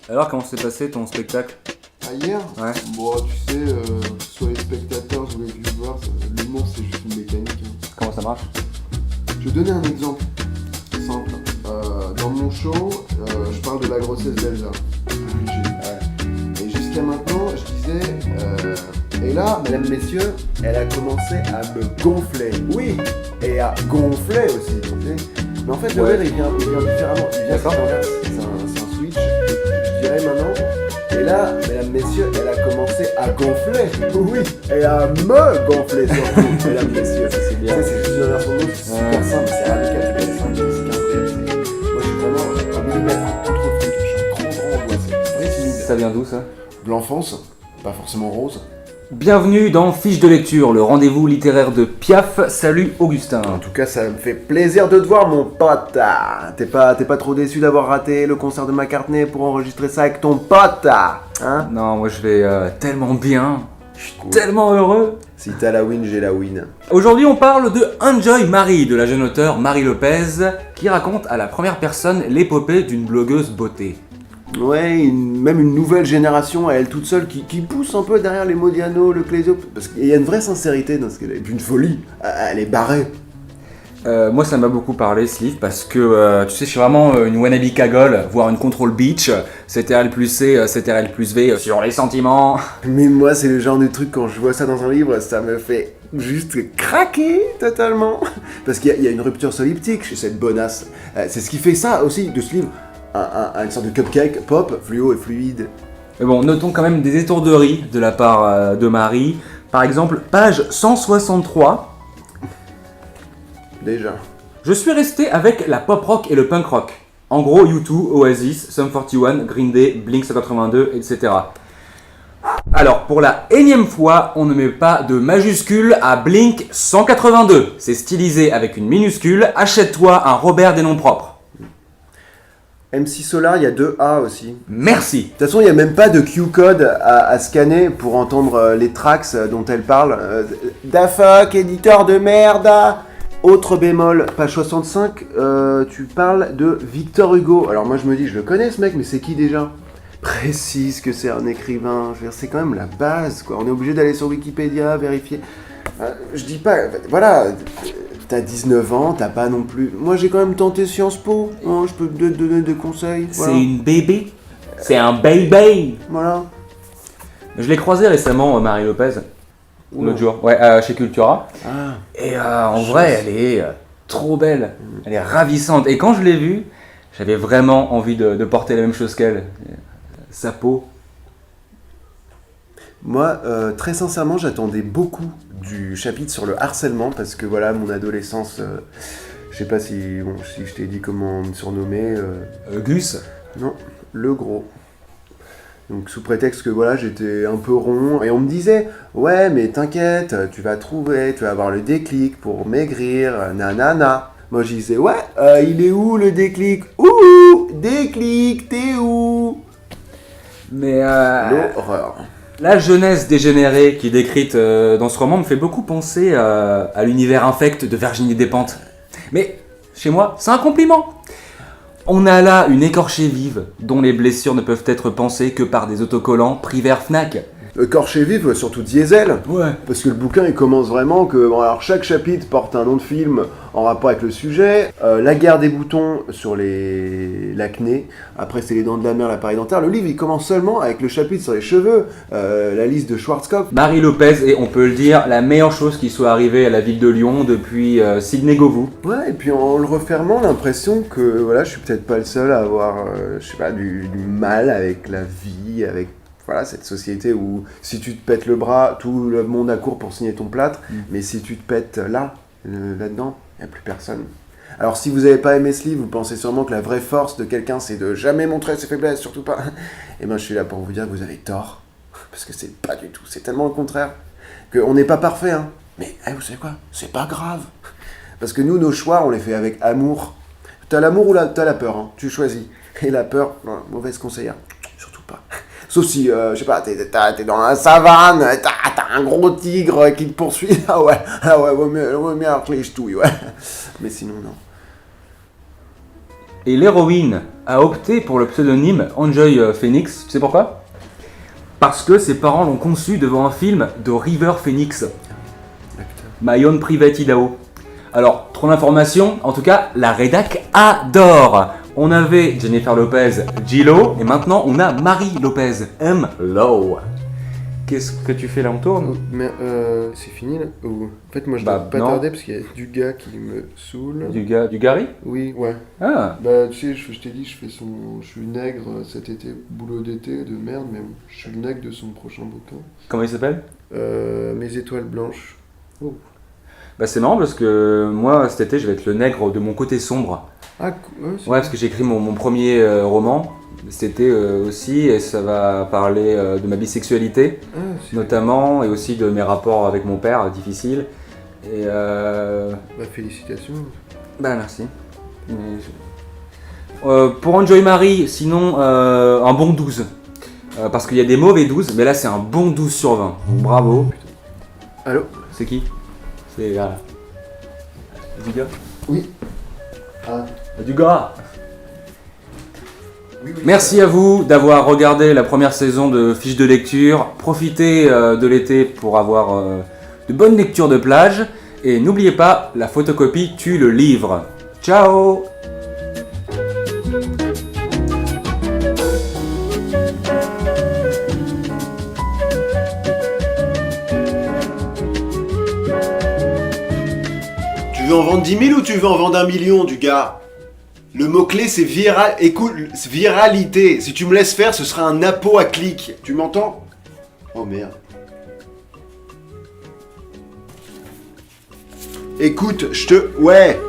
Alors, comment s'est passé ton spectacle? Ah, hier? Ouais. Bon, tu sais, que ce soit les spectateurs ou les viewers, l'humour c'est juste une mécanique. Hein. Comment ça marche? Je vais donner un exemple simple. Dans mon show, je parle de la grossesse d'Elsa. Ouais. Et jusqu'à maintenant, je disais, et là, mesdames, messieurs, elle a commencé à me gonfler. Oui, et à gonfler aussi. Tu sais. Mais en fait, le rire, il vient différemment. Il vient s'inverse. C'est un switch. Je dirais maintenant. Et là, mesdames, messieurs, elle a commencé à gonfler. Oui, et à me gonfler surtout, mesdames, messieurs. C'est bien. C'est juste une version d'eau, c'est super simple, c'est radical, c'est simple, c'est qu'un vrai. Moi, je suis vraiment un millimètre contre le truc. Je suis trop grand angoissé. Très timide. Ça vient d'où ça? De l'enfance, pas forcément rose. Bienvenue dans Fiche de lecture, le rendez-vous littéraire de Piaf. Salut Augustin. En tout cas, ça me fait plaisir de te voir, mon pote. T'es pas trop déçu d'avoir raté le concert de McCartney pour enregistrer ça avec ton pote, hein? Non, moi je vais tellement bien. Je suis Cool. tellement heureux. Si t'as la win, j'ai la win. Aujourd'hui, on parle de Enjoy Marie de la jeune auteure Marie Lopez qui raconte à la première personne l'épopée d'une blogueuse beauté. Ouais, même une nouvelle génération à elle toute seule qui pousse un peu derrière les Modiano, le Clésio, parce qu'il y a une vraie sincérité dans ce qu'elle est, et puis une folie. Elle est barrée. Moi, ça m'a beaucoup parlé ce livre parce que tu sais, je suis vraiment une wannabe cagole, voire une contrôle beach. CTRL plus C, CTRL plus V sur les sentiments. Mais moi, c'est le genre de truc, quand je vois ça dans un livre, ça me fait juste craquer totalement. Parce qu'il y a une rupture soliptique chez cette bonasse. C'est ce qui fait ça aussi de ce livre. Une sorte de cupcake pop, fluo et fluide. Mais bon, notons quand même des étourderies de la part de Marie. Par exemple, page 163. Déjà. Je suis resté avec la pop rock et le punk rock. En gros, U2, Oasis, Sum 41, Green Day, Blink 182, etc. Alors, pour la énième fois, on ne met pas de majuscule à Blink 182. C'est stylisé avec une minuscule. Achète-toi un Robert des noms propres. MC Solar, il y a 2 A aussi. Merci. De toute façon, il n'y a même pas de Q-code à scanner pour entendre les tracks dont elle parle. Da fuck, éditeur de merde. Autre bémol, page 65, tu parles de Victor Hugo. Alors moi je me dis, je le connais ce mec, mais c'est qui déjà? Précise que c'est un écrivain. Je veux dire, c'est quand même la base, quoi. On est obligé d'aller sur Wikipédia, vérifier. Je dis pas, voilà, t'as 19 ans, t'as pas non plus... Moi j'ai quand même tenté Sciences Po, hein, je peux te donner des conseils. Voilà. C'est une bébé. C'est un baby. Voilà. Je l'ai croisé récemment, Marie Lopez. L'autre jour, ouais, chez Cultura. Ah. Et en vrai, elle est trop belle. Elle est ravissante. Et quand je l'ai vue, j'avais vraiment envie de porter la même chose qu'elle. Sa peau. Moi, très sincèrement, j'attendais beaucoup du chapitre sur le harcèlement parce que voilà, mon adolescence, je sais pas si je t'ai dit comment me surnommer. Gus. Non, le gros. Donc sous prétexte que voilà, j'étais un peu rond et on me disait ouais, mais t'inquiète, tu vas trouver, tu vas avoir le déclic pour maigrir, nanana. Moi je disais ouais, il est où le déclic? Ouh, déclic, t'es où? Mais L'horreur. la jeunesse dégénérée qui est décrite dans ce roman me fait beaucoup penser à l'univers infect de Virginie Despentes. Mais chez moi, c'est un compliment. On a là une écorchée vive dont les blessures ne peuvent être pensées que par des autocollants pris vers Fnac. Corché vif, surtout Diesel. Ouais. Parce que le bouquin il commence vraiment que bon, alors chaque chapitre porte un nom de film en rapport avec le sujet. La guerre des boutons sur l'acné. Après c'est les dents de la mer, l'appareil dentaire. Le livre il commence seulement avec le chapitre sur les cheveux, la liste de Schwarzkopf. Marie Lopez est, on peut le dire, la meilleure chose qui soit arrivée à la ville de Lyon depuis Sidney Govou. Ouais, et puis en le refermant, l'impression que voilà, je suis peut-être pas le seul à avoir, je sais pas, du mal avec la vie, avec voilà, cette société où si tu te pètes le bras, tout le monde accourt pour signer ton plâtre, mais si tu te pètes là-dedans, il n'y a plus personne. Alors si vous n'avez pas aimé ce livre, vous pensez sûrement que la vraie force de quelqu'un c'est de jamais montrer ses faiblesses, surtout pas. Et ben je suis là pour vous dire que vous avez tort, parce que c'est pas du tout, c'est tellement le contraire, qu'on n'est pas parfait, hein. Mais vous savez quoi? C'est pas grave. Parce que nous, nos choix, on les fait avec amour. T'as l'amour ou t'as la peur, hein. Tu choisis. Et la peur, non, mauvaise conseillère, surtout pas. Sauf si, je sais pas, t'es dans la savane, t'as un gros tigre qui te poursuit. Ah ouais, vaut mieux avoir que les ch'touilles, ouais. Mais sinon, non. Et l'héroïne a opté pour le pseudonyme Enjoy Phoenix. Tu sais pourquoi? Parce que ses parents l'ont conçue devant un film de River Phoenix, My Own Private Idaho. Alors, trop d'informations, en tout cas, la rédac adore. On avait Jennifer Lopez, J-Lo, et maintenant on a Marie Lopez, M-Lo. Qu'est-ce que tu fais là, on tourne? Mais c'est fini là ou... En fait, moi je Bah, dois pas non. tarder parce qu'il y a du gars qui me saoule. Du Gary? Oui, ouais. Ah, Bah, tu sais, je t'ai dit, je suis nègre cet été, boulot d'été de merde, mais je suis le nègre de son prochain bouquin. comment il s'appelle? Mes étoiles blanches. Bah c'est marrant parce que moi cet été je vais être le nègre de mon côté sombre. Ah, ouais, Ouais, parce que j'ai écrit mon premier roman cet été aussi, et ça va parler de ma bisexualité notamment, et aussi de mes rapports avec mon père difficiles. Et Bah, félicitations. bah merci. Mais pour Enjoy Marie, sinon un bon 12. Parce qu'il y a des mauvais 12, mais là c'est un bon 12 sur 20. Bravo. Allô? C'est qui? C'est du gars. Oui. Ah. Du gars. Oui, oui. Merci à vous d'avoir regardé la première saison de Fiches de lecture. Profitez de l'été pour avoir de bonnes lectures de plage. Et n'oubliez pas, la photocopie tue le livre. Ciao! Tu veux en vendre 10 000 ou tu veux en vendre 1 million, du gars? Le mot-clé, c'est écoute, viralité. Si tu me laisses faire, ce sera un apo à clic. Tu m'entends? Oh merde. Écoute, Ouais.